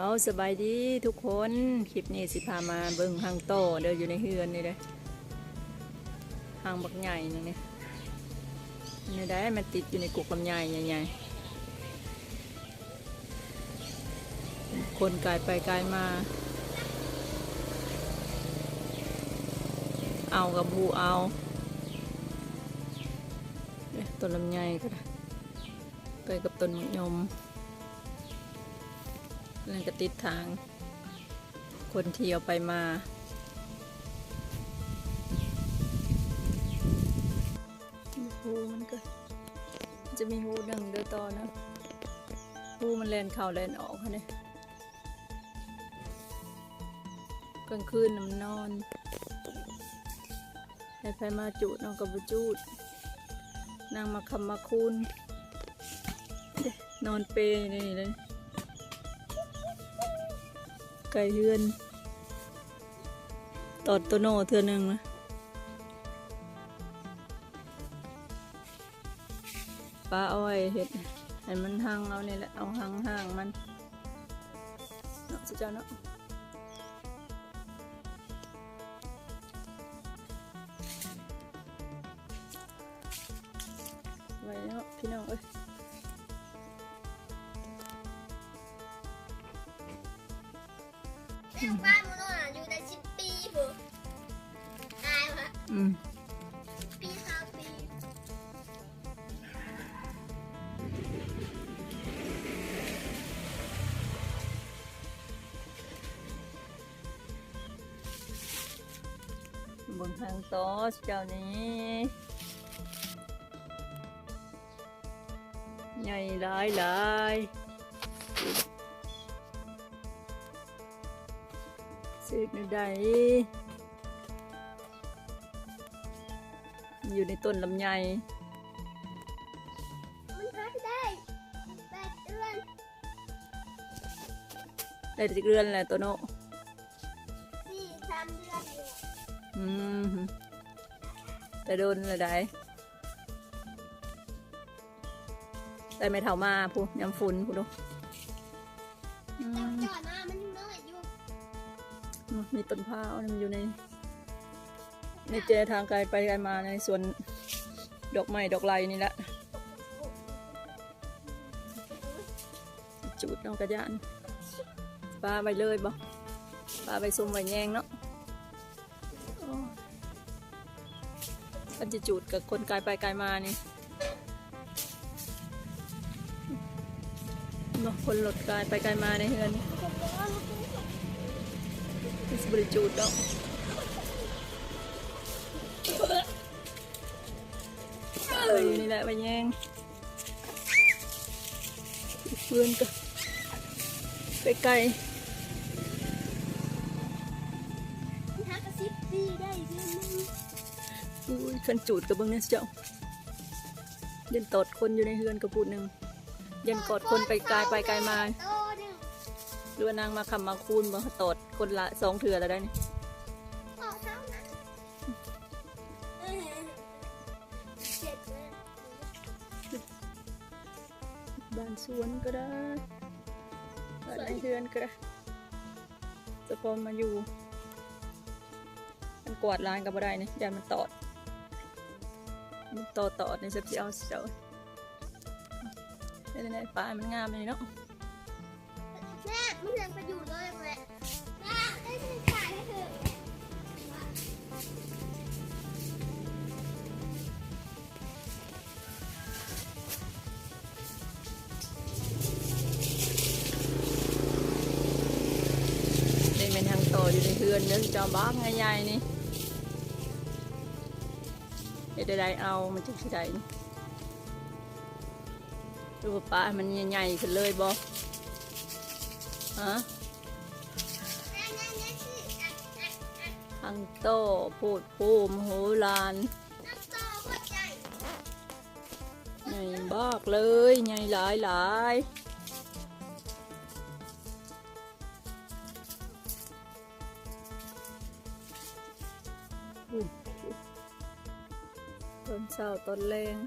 เอาสบายดีทุกคนคลิปนี้สิพามาเบิ่งหางโตเดินอยู่ในเฮือนนี่เลยหางบักใหญ่นึงนี่ได้มันติดอยู่ในกุกลำไยใหญ่ๆคนกายไปกายมาเอากับบูเอาต้นลำไยก็ได้ไปกับต้นมะยมนั่นก็ติดทางคนเที่ยวไปมาหูมันก็จะมีหูหนึ่งเดียวต่อนะหูมันแลนเข้าแลนออกค่ะเนี่ยกลางคืนมันนอนให้ไปมาจูดน้องกับบุจูดนางมาคำมาคูนนอนเปย์นี่เลยไก่เฮือนตอดตัวโน่เทือหนึ่งนะปลาอ้อยเห็ดให้มันห่างเอานี่แหละเอาห่างมันเนาะเจ้าเนาะไว้เนาะพี่น้องเอ้ยบ้านมึงน่ะอยู่ใน10 ปีผู้ตายวะปี2 ปีบนทางโต๊ะเจ้านี้ใหญ่หลายสิหนูได้อยู่ในต้นลำไยมันพักได้8 เดือน ได้จากเรือนแหละตัวโน 3 เดือนอยู่ แต่โดนอะไรได้ไม่เท่ามาพูยำฝุ่นพูดูแต่จอดมามันยังน้อยอยู่มีต้นผ้ามันอยู่ในเจทางไกลไปไกลมาในสวนดอกไม้ดอกไลนี่แหละจุดน้องกระยานปลาไปเลยบ่ปลาไปซุ่มไปแยงเนาะมันจะจุดกับคนไกลไปไกลมานี่คนหลดไกลไปไกลมาในเฮือนนี่บริจุดเนาะนี่แหละไปแยงเพื่อนก็ไปไกลมันพักก็10 ปีได้เดือนนึงอุ้ยขันจูดกับเบิ้งเนี่ยเจ้ายันตอดคนอยู่ในเฮือนกับปูดหนึ่งยันกอดคนไปไกลไปไกลมาหรือว่านางมาคำมาคูนมาตอดคนละ2 เถื่อแล้วได้นี่บ้านสวนก็ได้บ้านในเฮือนก็ได้จะพอมาอยู่มันกวาดลานก็บ่ได้นี่อย่ามันตอดในสับเจ้าในป่ามันงามเลยเนาะแม่ไม่ยังไปอยู่เลยแม่ได้ที่ถ่ายให้เธอได้เป็นทางต่ออยู่ในเฮือนเนื้อจอบ้างใหญ่ๆนี่ได้เอามันจะได้ดูปลามันใหญ่ๆขึ้นเลยบ่ฮะทางโตพูดภูมิโหรานใหญ่บ้ากเลยใหญ่หลายต้นเศร้าต้นแรง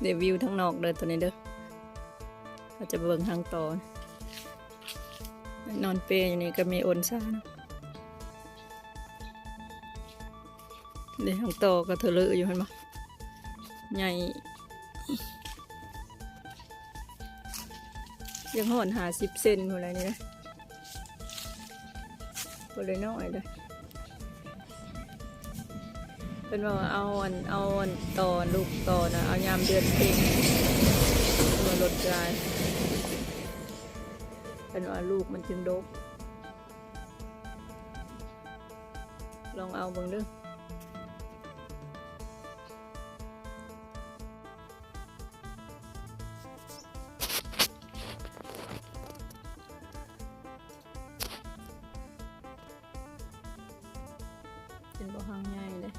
เดี๋ยววิวทั้งนอกเด้อตัวนี้เด้อเราจะเบิ่งทางต่อนอนเปรย์อยู่นี่ก็มีโอนซ่านะเดี๋ยวทางต่อก็เถลืออยู่เห็นปะใหญ่ยังห่อน50 เซนอะไรนี่นะก็เลยน้อยเลยเป็นว่าเอาต่อลูกต่อนะเอายามเดือนเพ่งมาลดกลายเป็นว่าลูกมันจึงดกลองเอาเบิ่งเด้อเป็นบ่หางใหญ่เลย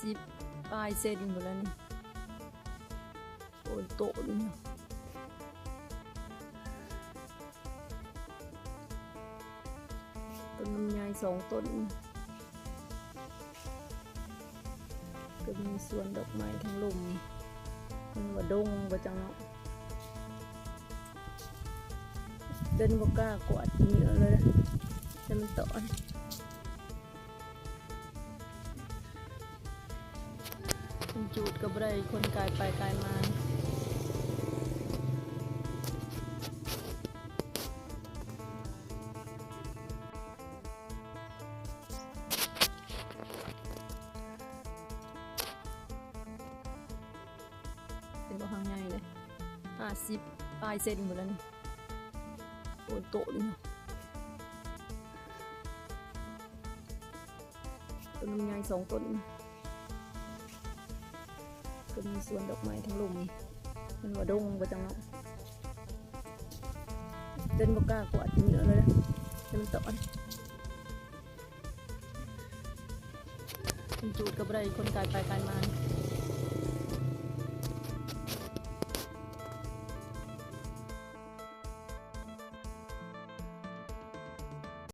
50 ปลายเซนหมดแล้วนี่โอ้ยโตนี่ต้นลำไย2 ต้นก็มีสวนดอกไม้ทั้งลมมันว่าดงบ่จังเนาะเดินบ่กล้ากวาดเหงื่อเลยนะแต่มันต่อนคนจูดกับไรคนกายไปกายมาเป็นบ่หางใหญ่เลย50 ปลายเซนหมดแล้วนี่โอ้ยโตนี่ต้นลำไย2 ต้นก็มีสวนดอกไม้ทั้งลมมันว่าดงบ่จังเนาะเดินบ่กล้ากวาดเหงื่อเลยนะแต่มันต่อนคนจูดกับไรคนกายไปกายมา